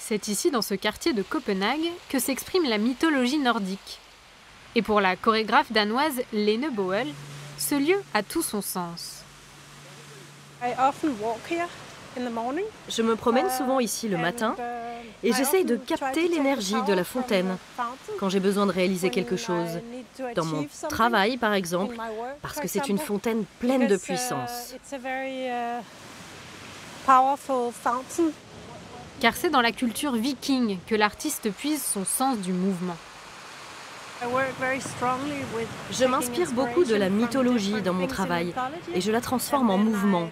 C'est ici, dans ce quartier de Copenhague, que s'exprime la mythologie nordique. Et pour la chorégraphe danoise Lene Boel, ce lieu a tout son sens. Je me promène souvent ici le matin et j'essaye de capter l'énergie de la fontaine quand j'ai besoin de réaliser quelque chose. Dans mon travail, par exemple, parce que c'est une fontaine pleine de puissance. Car c'est dans la culture viking que l'artiste puise son sens du mouvement. Je m'inspire beaucoup de la mythologie dans mon travail et je la transforme en mouvement.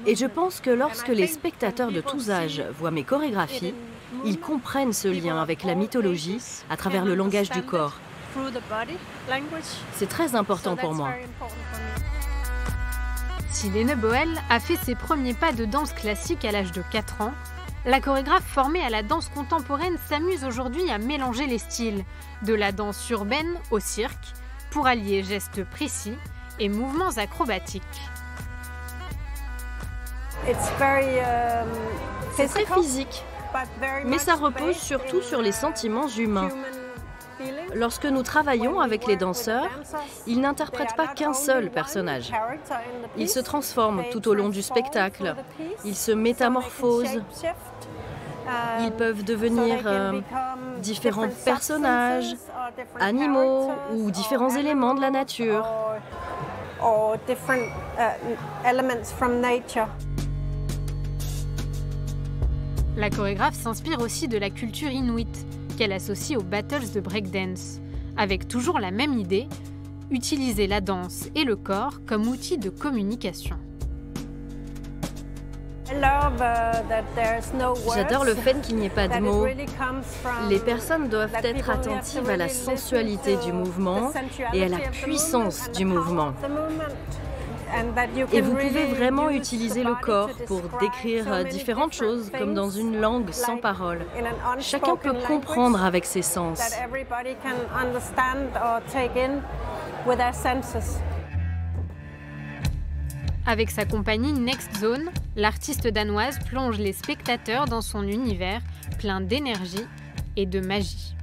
Et je pense que lorsque les spectateurs de tous âges voient mes chorégraphies, ils comprennent ce lien avec la mythologie à travers le langage du corps. C'est très important pour moi. Si Lene Boel a fait ses premiers pas de danse classique à l'âge de 4 ans, la chorégraphe formée à la danse contemporaine s'amuse aujourd'hui à mélanger les styles, de la danse urbaine au cirque, pour allier gestes précis et mouvements acrobatiques. C'est très physique, mais ça repose surtout sur les sentiments humains. Lorsque nous travaillons avec les danseurs, ils n'interprètent pas qu'un seul personnage. Ils se transforment tout au long du spectacle, ils se métamorphosent, ils peuvent devenir différents personnages, animaux ou différents éléments de la nature. La chorégraphe s'inspire aussi de la culture inuite, qu'elle associe aux battles de breakdance, avec toujours la même idée, utiliser la danse et le corps comme outil de communication. J'adore le fait qu'il n'y ait pas de mots. Les personnes doivent être attentives à la sensualité du mouvement et à la puissance du mouvement. Et vous pouvez vraiment utiliser le corps pour décrire différentes choses, comme dans une langue sans parole. Chacun peut comprendre avec ses sens. Avec sa compagnie Next Zone, l'artiste danoise plonge les spectateurs dans son univers plein d'énergie et de magie.